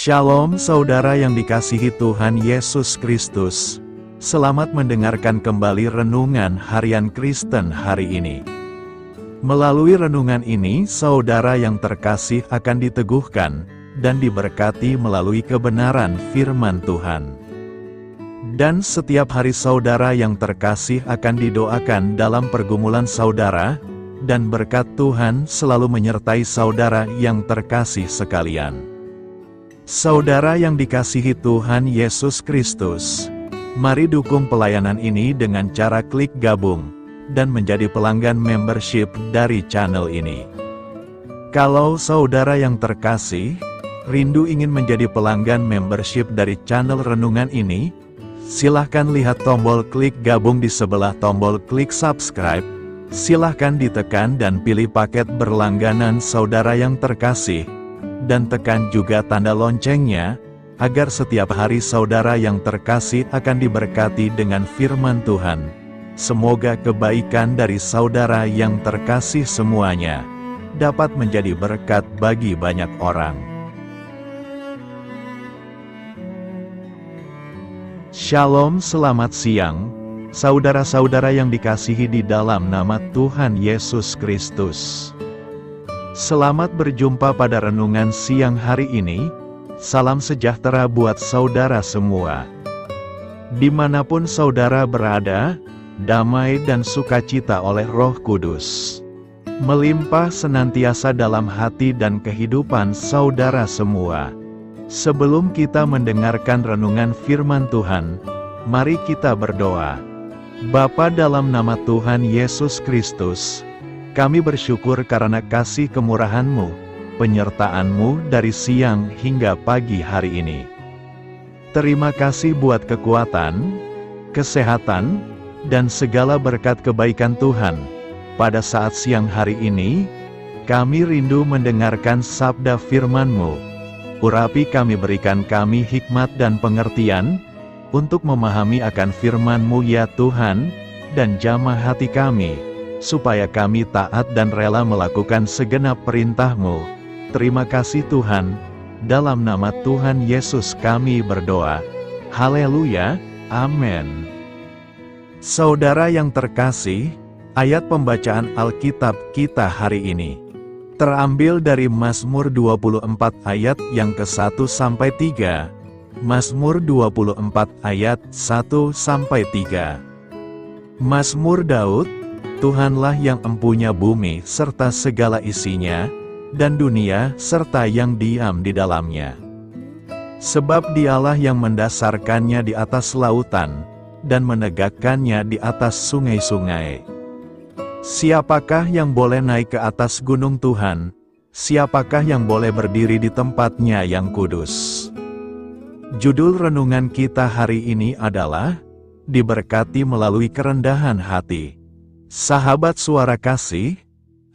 Shalom saudara yang dikasihi Tuhan Yesus Kristus. Selamat mendengarkan kembali Renungan Harian Kristen hari ini. Melalui renungan ini, saudara yang terkasih akan diteguhkan dan diberkati melalui kebenaran firman Tuhan. Dan setiap hari saudara yang terkasih akan didoakan dalam pergumulan saudara, dan berkat Tuhan selalu menyertai saudara yang terkasih sekalian. Saudara yang dikasihi Tuhan Yesus Kristus, mari dukung pelayanan ini dengan cara klik gabung dan menjadi pelanggan membership dari channel ini. Kalau saudara yang terkasih, rindu ingin menjadi pelanggan membership dari channel renungan ini, silahkan lihat tombol klik gabung di sebelah tombol klik subscribe, silahkan ditekan dan pilih paket berlangganan saudara yang terkasih, dan tekan juga tanda loncengnya, agar setiap hari saudara yang terkasih akan diberkati dengan firman Tuhan. Semoga kebaikan dari saudara yang terkasih semuanya dapat menjadi berkat bagi banyak orang. Shalom, selamat siang, saudara-saudara yang dikasihi di dalam nama Tuhan Yesus Kristus. Selamat berjumpa pada renungan siang hari ini. Salam sejahtera buat saudara semua. Dimanapun saudara berada, damai dan sukacita oleh Roh Kudus melimpah senantiasa dalam hati dan kehidupan saudara semua. Sebelum kita mendengarkan renungan firman Tuhan, mari kita berdoa. Bapa, dalam nama Tuhan Yesus Kristus, kami bersyukur karena kasih kemurahan-Mu, penyertaan-Mu dari siang hingga pagi hari ini. Terima kasih buat kekuatan, kesehatan, dan segala berkat kebaikan Tuhan. Pada saat siang hari ini, kami rindu mendengarkan sabda firman-Mu. Urapi kami, berikan kami hikmat dan pengertian, untuk memahami akan firman-Mu ya Tuhan, dan jamah hati kami, supaya kami taat dan rela melakukan segenap perintah-Mu. Terima kasih Tuhan, dalam nama Tuhan Yesus kami berdoa. Haleluya, amin. Saudara yang terkasih, ayat pembacaan Alkitab kita hari ini terambil dari Mazmur 24 ayat yang ke-1 sampai 3. Mazmur 24 ayat 1 sampai 3. Mazmur Daud. Tuhanlah yang empunya bumi serta segala isinya, dan dunia serta yang diam di dalamnya. Sebab Dialah yang mendasarkannya di atas lautan, dan menegakkannya di atas sungai-sungai. Siapakah yang boleh naik ke atas gunung Tuhan? Siapakah yang boleh berdiri di tempatnya yang kudus? Judul renungan kita hari ini adalah Diberkati melalui kerendahan hati. Sahabat suara kasih,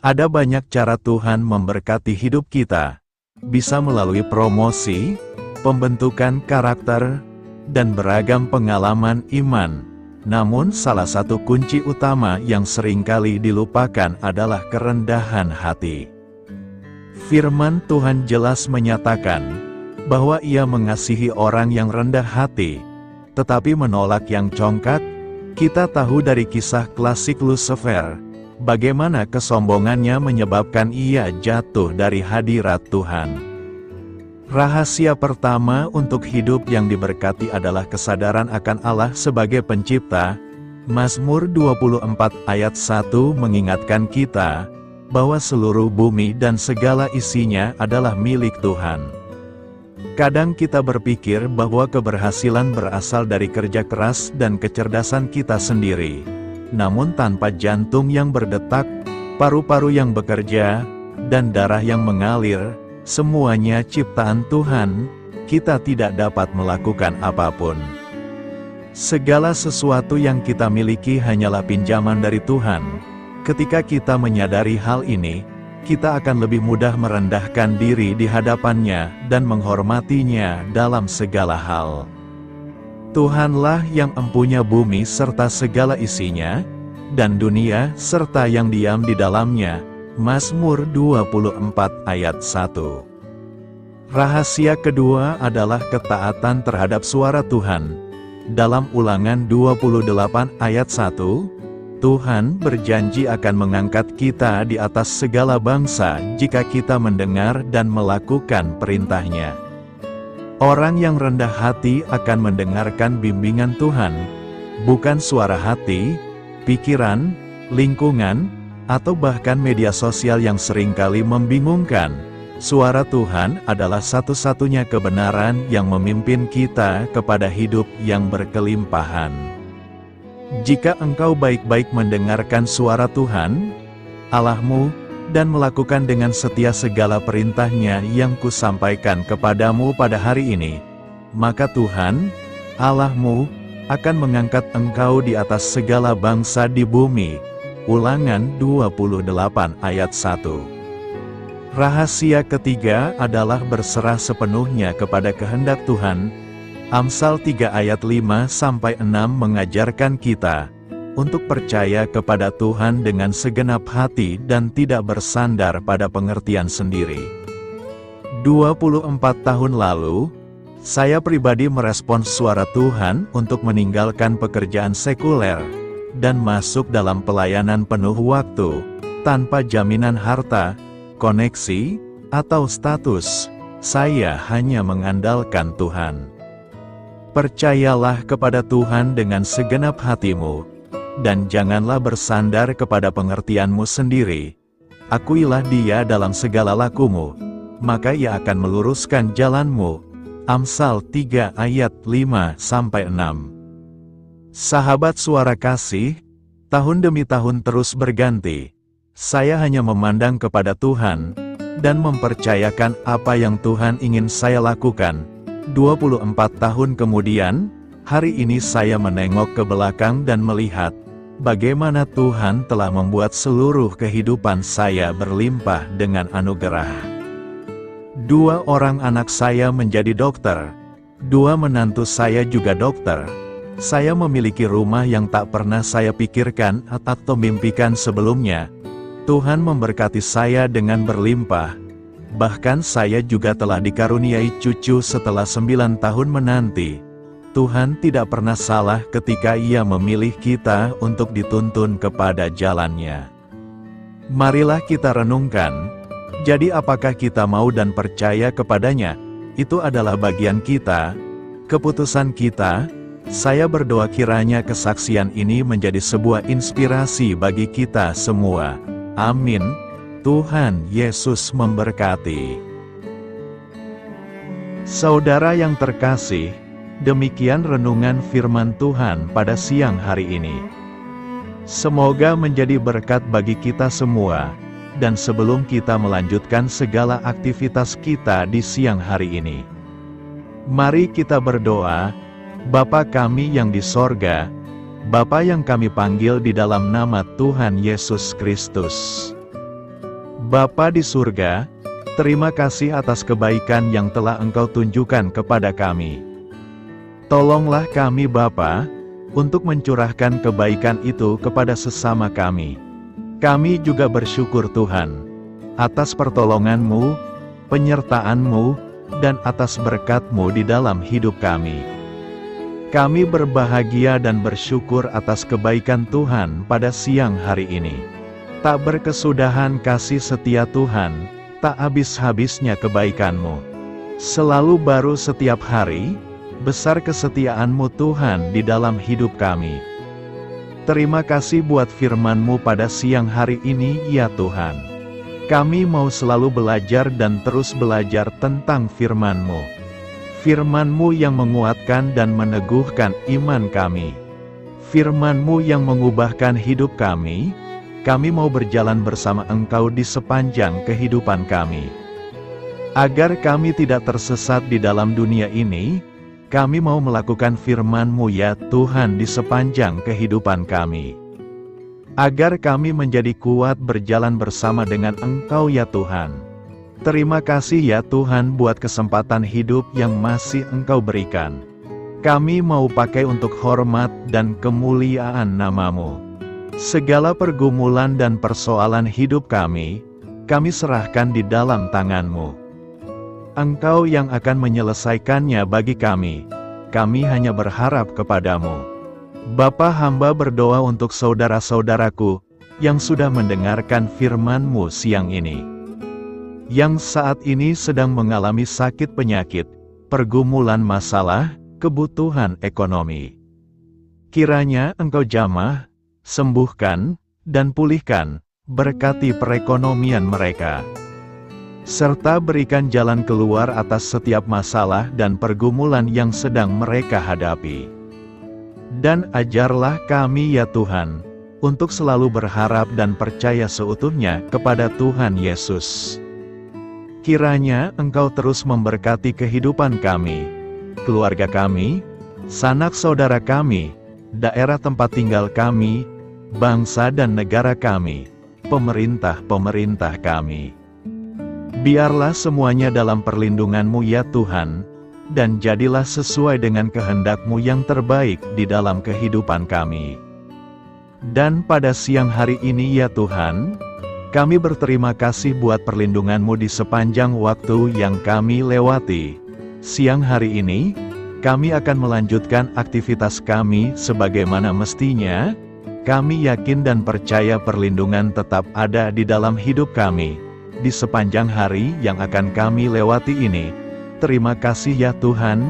ada banyak cara Tuhan memberkati hidup kita. Bisa melalui promosi, pembentukan karakter, dan beragam pengalaman iman. Namun salah satu kunci utama yang seringkali dilupakan adalah kerendahan hati. Firman Tuhan jelas menyatakan bahwa Ia mengasihi orang yang rendah hati, tetapi menolak yang congkak. Kita tahu dari kisah klasik Lucifer, bagaimana kesombongannya menyebabkan ia jatuh dari hadirat Tuhan. Rahasia pertama untuk hidup yang diberkati adalah kesadaran akan Allah sebagai pencipta. Mazmur 24 ayat 1 mengingatkan kita, bahwa seluruh bumi dan segala isinya adalah milik Tuhan. Kadang kita berpikir bahwa keberhasilan berasal dari kerja keras dan kecerdasan kita sendiri. Namun tanpa jantung yang berdetak, paru-paru yang bekerja, dan darah yang mengalir, semuanya ciptaan Tuhan, kita tidak dapat melakukan apapun. Segala sesuatu yang kita miliki hanyalah pinjaman dari Tuhan. Ketika kita menyadari hal ini, kita akan lebih mudah merendahkan diri di hadapan-Nya dan menghormatinya dalam segala hal. Tuhanlah yang empunya bumi serta segala isinya, dan dunia serta yang diam di dalamnya. Mazmur 24 ayat 1. Rahasia kedua adalah ketaatan terhadap suara Tuhan. Dalam Ulangan 28 ayat 1, Tuhan berjanji akan mengangkat kita di atas segala bangsa jika kita mendengar dan melakukan perintah-Nya. Orang yang rendah hati akan mendengarkan bimbingan Tuhan, bukan suara hati, pikiran, lingkungan, atau bahkan media sosial yang seringkali membingungkan. Suara Tuhan adalah satu-satunya kebenaran yang memimpin kita kepada hidup yang berkelimpahan. Jika engkau baik-baik mendengarkan suara Tuhan, Allahmu, dan melakukan dengan setia segala perintah-Nya yang kusampaikan kepadamu pada hari ini, maka Tuhan, Allahmu, akan mengangkat engkau di atas segala bangsa di bumi. Ulangan 28 ayat 1. Rahasia ketiga adalah berserah sepenuhnya kepada kehendak Tuhan. Amsal 3 ayat 5-6 mengajarkan kita untuk percaya kepada Tuhan dengan segenap hati dan tidak bersandar pada pengertian sendiri. 24 tahun lalu, saya pribadi merespons suara Tuhan untuk meninggalkan pekerjaan sekuler dan masuk dalam pelayanan penuh waktu, tanpa jaminan harta, koneksi, atau status. Saya hanya mengandalkan Tuhan. Percayalah kepada Tuhan dengan segenap hatimu, dan janganlah bersandar kepada pengertianmu sendiri. Akuilah Dia dalam segala lakumu, maka Ia akan meluruskan jalanmu. Amsal 3 ayat 5-6. Sahabat suara kasih, tahun demi tahun terus berganti. Saya hanya memandang kepada Tuhan, dan mempercayakan apa yang Tuhan ingin saya lakukan. 24 tahun kemudian, hari ini saya menengok ke belakang dan melihat bagaimana Tuhan telah membuat seluruh kehidupan saya berlimpah dengan anugerah. 2 orang anak saya menjadi dokter, 2 menantu saya juga dokter. Saya memiliki rumah yang tak pernah saya pikirkan atau mimpikan sebelumnya. Tuhan memberkati saya dengan berlimpah. Bahkan saya juga telah dikaruniai cucu setelah 9 tahun menanti. Tuhan tidak pernah salah ketika Ia memilih kita untuk dituntun kepada jalan-Nya. Marilah kita renungkan, jadi apakah kita mau dan percaya kepada-Nya? Itu adalah bagian kita, keputusan kita. Saya berdoa kiranya kesaksian ini menjadi sebuah inspirasi bagi kita semua. Amin. Tuhan Yesus memberkati. Saudara yang terkasih, demikian renungan firman Tuhan pada siang hari ini. Semoga menjadi berkat bagi kita semua. Dan sebelum kita melanjutkan segala aktivitas kita di siang hari ini, mari kita berdoa. Bapa kami yang di sorga, Bapa yang kami panggil di dalam nama Tuhan Yesus Kristus. Bapa di surga, terima kasih atas kebaikan yang telah Engkau tunjukkan kepada kami. Tolonglah kami Bapa, untuk mencurahkan kebaikan itu kepada sesama kami. Kami juga bersyukur Tuhan, atas pertolongan-Mu, penyertaan-Mu, dan atas berkat-Mu di dalam hidup kami. Kami berbahagia dan bersyukur atas kebaikan Tuhan pada siang hari ini. Tak berkesudahan kasih setia Tuhan, tak habis-habisnya kebaikan-Mu. Selalu baru setiap hari, besar kesetiaan-Mu Tuhan di dalam hidup kami. Terima kasih buat firman-Mu pada siang hari ini ya Tuhan. Kami mau selalu belajar dan terus belajar tentang firman-Mu. Firman-Mu yang menguatkan dan meneguhkan iman kami. Firman-Mu yang mengubahkan hidup kami mau berjalan bersama Engkau di sepanjang kehidupan kami. Agar kami tidak tersesat di dalam dunia ini, kami mau melakukan firman-Mu ya Tuhan di sepanjang kehidupan kami. Agar kami menjadi kuat berjalan bersama dengan Engkau ya Tuhan. Terima kasih ya Tuhan buat kesempatan hidup yang masih Engkau berikan. Kami mau pakai untuk hormat dan kemuliaan nama-Mu. Segala pergumulan dan persoalan hidup kami serahkan di dalam tangan-Mu. Engkau yang akan menyelesaikannya bagi kami. Kami hanya berharap kepadamu. Bapa, hamba berdoa untuk saudara-saudaraku, yang sudah mendengarkan firman-Mu siang ini. Yang saat ini sedang mengalami sakit penyakit, pergumulan masalah, kebutuhan ekonomi. Kiranya Engkau jamah, sembuhkan, dan pulihkan, berkati perekonomian mereka. Serta berikan jalan keluar atas setiap masalah dan pergumulan yang sedang mereka hadapi. Dan ajarlah kami ya Tuhan, untuk selalu berharap dan percaya seutuhnya kepada Tuhan Yesus. Kiranya Engkau terus memberkati kehidupan kami, keluarga kami, sanak saudara kami, daerah tempat tinggal kami, bangsa dan negara kami, pemerintah-pemerintah kami. Biarlah semuanya dalam perlindungan-Mu ya Tuhan, dan jadilah sesuai dengan kehendak-Mu yang terbaik di dalam kehidupan kami. Dan pada siang hari ini ya Tuhan, kami berterima kasih buat perlindungan-Mu di sepanjang waktu yang kami lewati. Siang hari ini, kami akan melanjutkan aktivitas kami sebagaimana mestinya. Kami yakin dan percaya perlindungan tetap ada di dalam hidup kami di sepanjang hari yang akan kami lewati ini. Terima kasih ya Tuhan,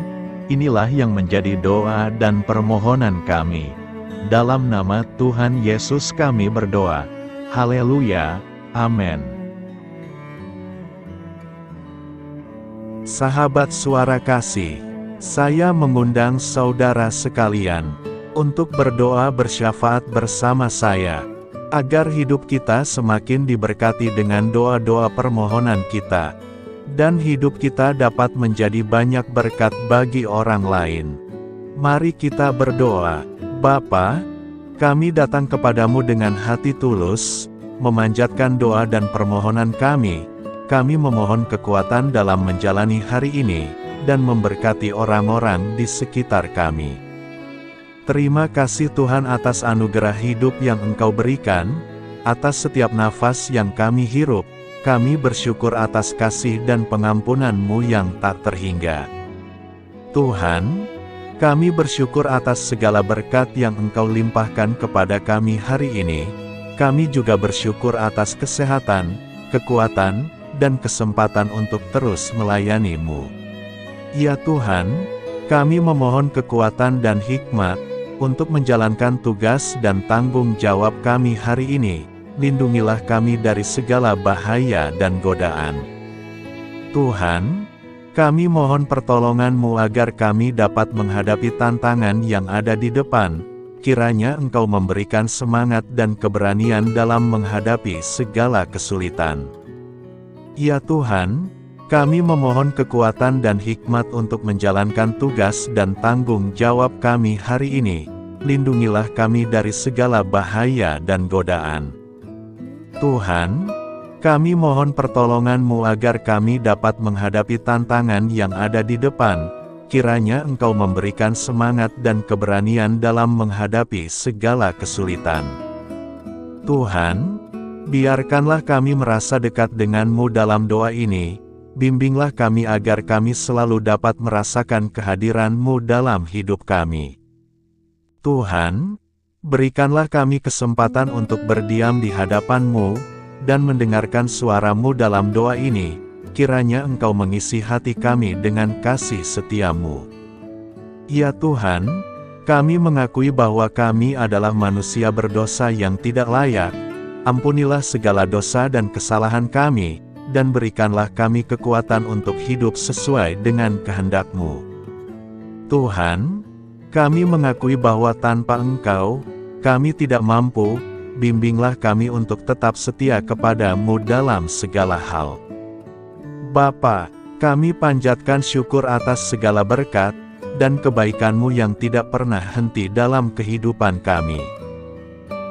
inilah yang menjadi doa dan permohonan kami. Dalam nama Tuhan Yesus kami berdoa. Haleluya, amin. Sahabat Suara Kasih, saya mengundang saudara sekalian untuk berdoa bersyafaat bersama saya, agar hidup kita semakin diberkati dengan doa-doa permohonan kita, dan hidup kita dapat menjadi banyak berkat bagi orang lain. Mari kita berdoa. Bapa, kami datang kepadamu dengan hati tulus, memanjatkan doa dan permohonan kami. Kami memohon kekuatan dalam menjalani hari ini, dan memberkati orang-orang di sekitar kami. Terima kasih Tuhan atas anugerah hidup yang Engkau berikan, atas setiap nafas yang kami hirup. Kami bersyukur atas kasih dan pengampunan-Mu yang tak terhingga. Tuhan, kami bersyukur atas segala berkat yang Engkau limpahkan kepada kami hari ini. Kami juga bersyukur atas kesehatan, kekuatan, dan kesempatan untuk terus melayani-Mu. Ya Tuhan, kami memohon kekuatan dan hikmat untuk menjalankan tugas dan tanggung jawab kami hari ini. Lindungilah kami dari segala bahaya dan godaan. Tuhan, kami mohon pertolongan-Mu agar kami dapat menghadapi tantangan yang ada di depan. Kiranya Engkau memberikan semangat dan keberanian dalam menghadapi segala kesulitan. Ya Tuhan, kami memohon kekuatan dan hikmat untuk menjalankan tugas dan tanggung jawab kami hari ini. Lindungilah kami dari segala bahaya dan godaan. Tuhan, kami mohon pertolongan-Mu agar kami dapat menghadapi tantangan yang ada di depan. Kiranya Engkau memberikan semangat dan keberanian dalam menghadapi segala kesulitan. Tuhan, biarkanlah kami merasa dekat dengan-Mu dalam doa ini. Bimbinglah kami agar kami selalu dapat merasakan kehadiran-Mu dalam hidup kami. Tuhan, berikanlah kami kesempatan untuk berdiam di hadapan-Mu, dan mendengarkan suara-Mu dalam doa ini. Kiranya Engkau mengisi hati kami dengan kasih setia-Mu. Ya Tuhan, kami mengakui bahwa kami adalah manusia berdosa yang tidak layak. Ampunilah segala dosa dan kesalahan kami, dan berikanlah kami kekuatan untuk hidup sesuai dengan kehendak-Mu. Tuhan, kami mengakui bahwa tanpa Engkau, kami tidak mampu. Bimbinglah kami untuk tetap setia kepada-Mu dalam segala hal. Bapa, kami panjatkan syukur atas segala berkat, dan kebaikan-Mu yang tidak pernah henti dalam kehidupan kami.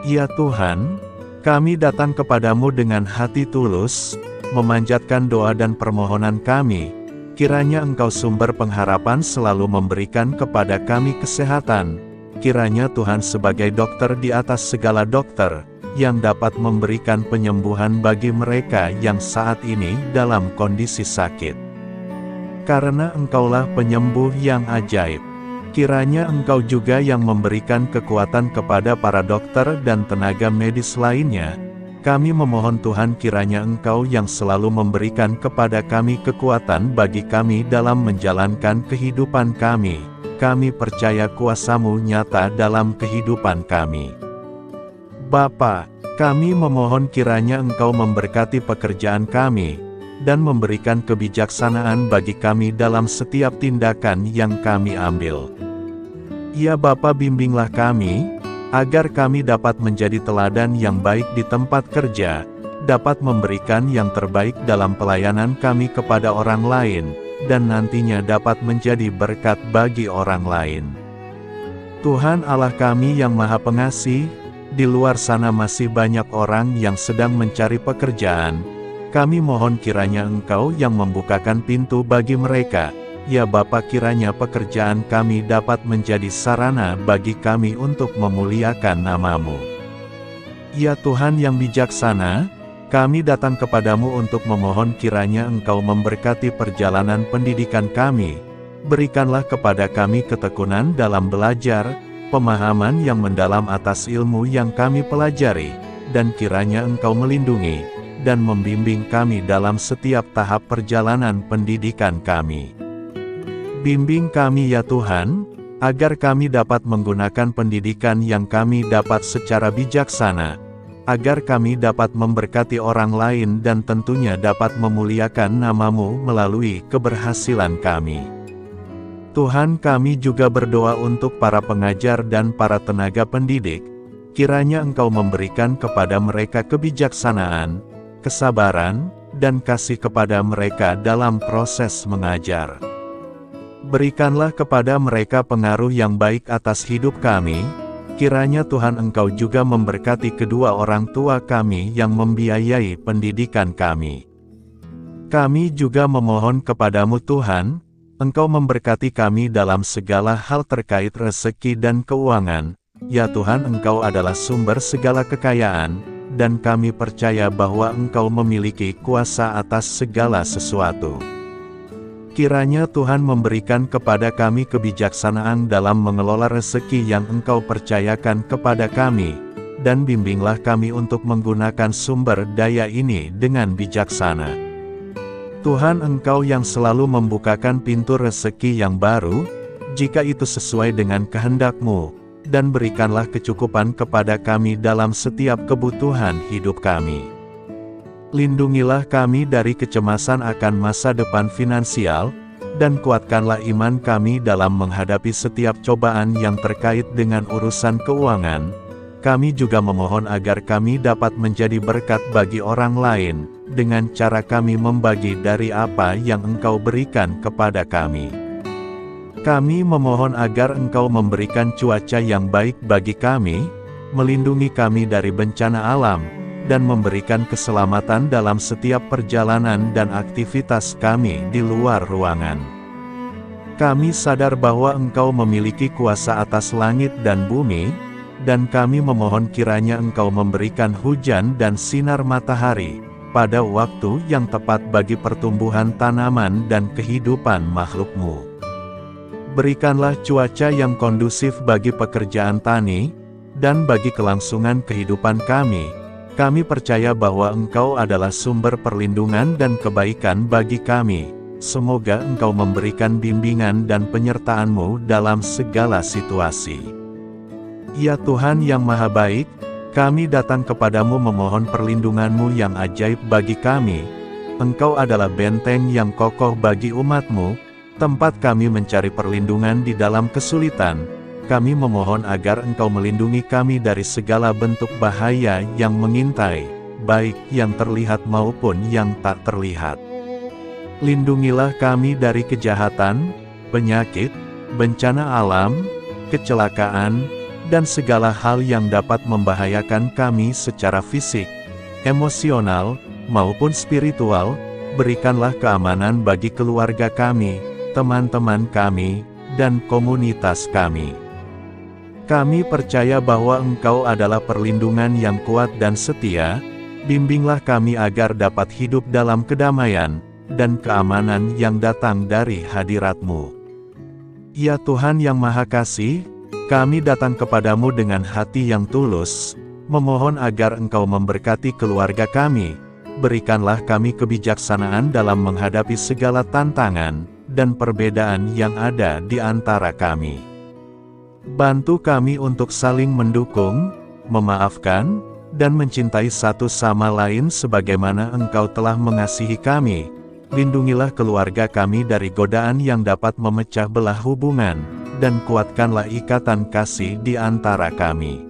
Ya Tuhan, kami datang kepadamu dengan hati tulus, memanjatkan doa dan permohonan kami. Kiranya Engkau sumber pengharapan selalu memberikan kepada kami kesehatan. Kiranya Tuhan sebagai dokter di atas segala dokter, yang dapat memberikan penyembuhan bagi mereka yang saat ini dalam kondisi sakit. Karena Engkaulah penyembuh yang ajaib. Kiranya Engkau juga yang memberikan kekuatan kepada para dokter dan tenaga medis lainnya. Kami memohon Tuhan, kiranya Engkau yang selalu memberikan kepada kami kekuatan bagi kami dalam menjalankan kehidupan kami. Kami percaya kuasa-Mu nyata dalam kehidupan kami. Bapa, kami memohon kiranya Engkau memberkati pekerjaan kami, dan memberikan kebijaksanaan bagi kami dalam setiap tindakan yang kami ambil. Ya Bapa, bimbinglah kami, agar kami dapat menjadi teladan yang baik di tempat kerja, dapat memberikan yang terbaik dalam pelayanan kami kepada orang lain, dan nantinya dapat menjadi berkat bagi orang lain. Tuhan Allah kami yang Maha Pengasih, di luar sana masih banyak orang yang sedang mencari pekerjaan. Kami mohon kiranya Engkau yang membukakan pintu bagi mereka. Ya Bapa, kiranya pekerjaan kami dapat menjadi sarana bagi kami untuk memuliakan nama-Mu. Ya Tuhan yang bijaksana, kami datang kepadamu untuk memohon kiranya Engkau memberkati perjalanan pendidikan kami. Berikanlah kepada kami ketekunan dalam belajar, pemahaman yang mendalam atas ilmu yang kami pelajari, dan kiranya Engkau melindungi dan membimbing kami dalam setiap tahap perjalanan pendidikan kami. Bimbing kami ya Tuhan, agar kami dapat menggunakan pendidikan yang kami dapat secara bijaksana, agar kami dapat memberkati orang lain dan tentunya dapat memuliakan nama-Mu melalui keberhasilan kami. Tuhan, kami juga berdoa untuk para pengajar dan para tenaga pendidik, kiranya Engkau memberikan kepada mereka kebijaksanaan, kesabaran, dan kasih kepada mereka dalam proses mengajar. Berikanlah kepada mereka pengaruh yang baik atas hidup kami. Kiranya Tuhan Engkau juga memberkati kedua orang tua kami yang membiayai pendidikan kami. Kami juga memohon kepadamu Tuhan, Engkau memberkati kami dalam segala hal terkait rezeki dan keuangan. Ya Tuhan, Engkau adalah sumber segala kekayaan, dan kami percaya bahwa Engkau memiliki kuasa atas segala sesuatu. Kiranya Tuhan memberikan kepada kami kebijaksanaan dalam mengelola rezeki yang Engkau percayakan kepada kami, dan bimbinglah kami untuk menggunakan sumber daya ini dengan bijaksana. Tuhan, Engkau yang selalu membukakan pintu rezeki yang baru, jika itu sesuai dengan kehendak-Mu, dan berikanlah kecukupan kepada kami dalam setiap kebutuhan hidup kami. Lindungilah kami dari kecemasan akan masa depan finansial, dan kuatkanlah iman kami dalam menghadapi setiap cobaan yang terkait dengan urusan keuangan. Kami juga memohon agar kami dapat menjadi berkat bagi orang lain, dengan cara kami membagi dari apa yang Engkau berikan kepada kami. Kami memohon agar Engkau memberikan cuaca yang baik bagi kami, melindungi kami dari bencana alam, dan memberikan keselamatan dalam setiap perjalanan dan aktivitas kami di luar ruangan. Kami sadar bahwa Engkau memiliki kuasa atas langit dan bumi, dan kami memohon kiranya Engkau memberikan hujan dan sinar matahari pada waktu yang tepat bagi pertumbuhan tanaman dan kehidupan makhluk-Mu. Berikanlah cuaca yang kondusif bagi pekerjaan tani, dan bagi kelangsungan kehidupan kami. Kami percaya bahwa Engkau adalah sumber perlindungan dan kebaikan bagi kami. Semoga Engkau memberikan bimbingan dan penyertaan-Mu dalam segala situasi. Ya Tuhan yang Maha Baik, kami datang kepadamu memohon perlindungan-Mu yang ajaib bagi kami. Engkau adalah benteng yang kokoh bagi umat-Mu, tempat kami mencari perlindungan di dalam kesulitan. Kami memohon agar Engkau melindungi kami dari segala bentuk bahaya yang mengintai, baik yang terlihat maupun yang tak terlihat. Lindungilah kami dari kejahatan, penyakit, bencana alam, kecelakaan, dan segala hal yang dapat membahayakan kami secara fisik, emosional, maupun spiritual. Berikanlah keamanan bagi keluarga kami, teman-teman kami, dan komunitas kami. Kami percaya bahwa Engkau adalah perlindungan yang kuat dan setia. Bimbinglah kami agar dapat hidup dalam kedamaian, dan keamanan yang datang dari hadirat-Mu. Ya Tuhan yang Maha Kasih, kami datang kepadamu dengan hati yang tulus, memohon agar Engkau memberkati keluarga kami. Berikanlah kami kebijaksanaan dalam menghadapi segala tantangan dan perbedaan yang ada di antara kami. Bantu kami untuk saling mendukung, memaafkan, dan mencintai satu sama lain sebagaimana Engkau telah mengasihi kami. Lindungilah keluarga kami dari godaan yang dapat memecah belah hubungan, dan kuatkanlah ikatan kasih di antara kami.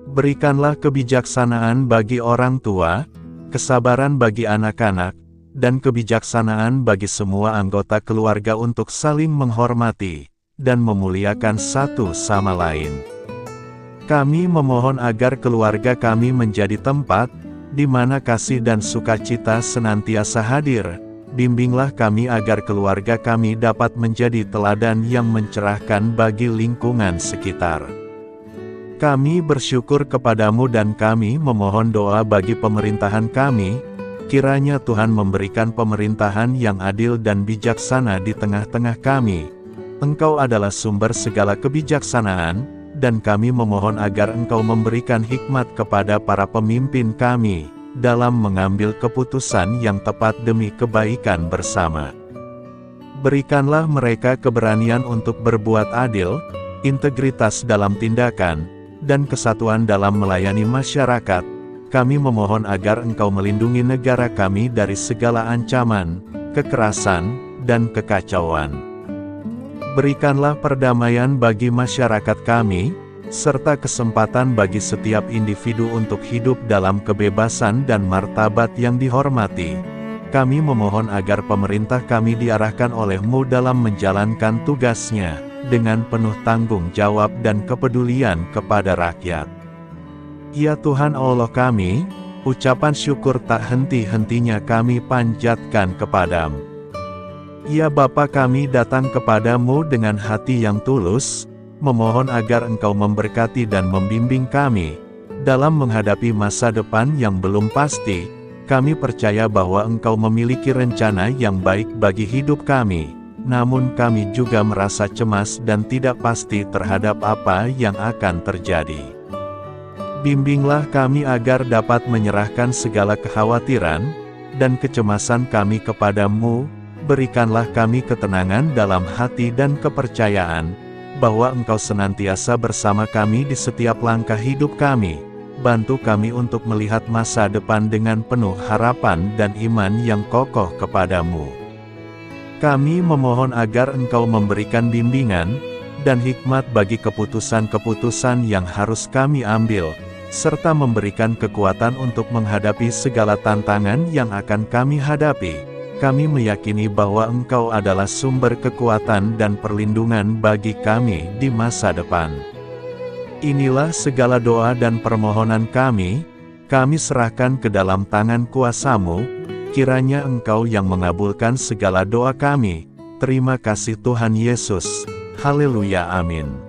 Berikanlah kebijaksanaan bagi orang tua, kesabaran bagi anak-anak, dan kebijaksanaan bagi semua anggota keluarga untuk saling menghormati dan memuliakan satu sama lain. Kami memohon agar keluarga kami menjadi tempat di mana kasih dan sukacita senantiasa hadir. Bimbinglah kami agar keluarga kami dapat menjadi teladan yang mencerahkan bagi lingkungan sekitar. Kami bersyukur kepadamu dan kami memohon doa bagi pemerintahan kami. Kiranya Tuhan memberikan pemerintahan yang adil dan bijaksana di tengah-tengah kami. Engkau adalah sumber segala kebijaksanaan, dan kami memohon agar Engkau memberikan hikmat kepada para pemimpin kami, dalam mengambil keputusan yang tepat demi kebaikan bersama. Berikanlah mereka keberanian untuk berbuat adil, integritas dalam tindakan, dan kesatuan dalam melayani masyarakat. Kami memohon agar Engkau melindungi negara kami dari segala ancaman, kekerasan, dan kekacauan. Berikanlah perdamaian bagi masyarakat kami, serta kesempatan bagi setiap individu untuk hidup dalam kebebasan dan martabat yang dihormati. Kami memohon agar pemerintah kami diarahkan oleh-Mu dalam menjalankan tugasnya, dengan penuh tanggung jawab dan kepedulian kepada rakyat. Ya Tuhan Allah kami, ucapan syukur tak henti-hentinya kami panjatkan kepadamu. Ya Bapa, kami datang kepadamu dengan hati yang tulus, memohon agar Engkau memberkati dan membimbing kami dalam menghadapi masa depan yang belum pasti. Kami percaya bahwa Engkau memiliki rencana yang baik bagi hidup kami, namun kami juga merasa cemas dan tidak pasti terhadap apa yang akan terjadi. Bimbinglah kami agar dapat menyerahkan segala kekhawatiran dan kecemasan kami kepadamu. Berikanlah kami ketenangan dalam hati dan kepercayaan bahwa Engkau senantiasa bersama kami di setiap langkah hidup kami. Bantu kami untuk melihat masa depan dengan penuh harapan dan iman yang kokoh kepadamu. Kami memohon agar Engkau memberikan bimbingan dan hikmat bagi keputusan-keputusan yang harus kami ambil, serta memberikan kekuatan untuk menghadapi segala tantangan yang akan kami hadapi. Kami meyakini bahwa Engkau adalah sumber kekuatan dan perlindungan bagi kami di masa depan. Inilah segala doa dan permohonan kami serahkan ke dalam tangan kuasa-Mu. Kiranya Engkau yang mengabulkan segala doa kami. Terima kasih Tuhan Yesus. Haleluya, amin.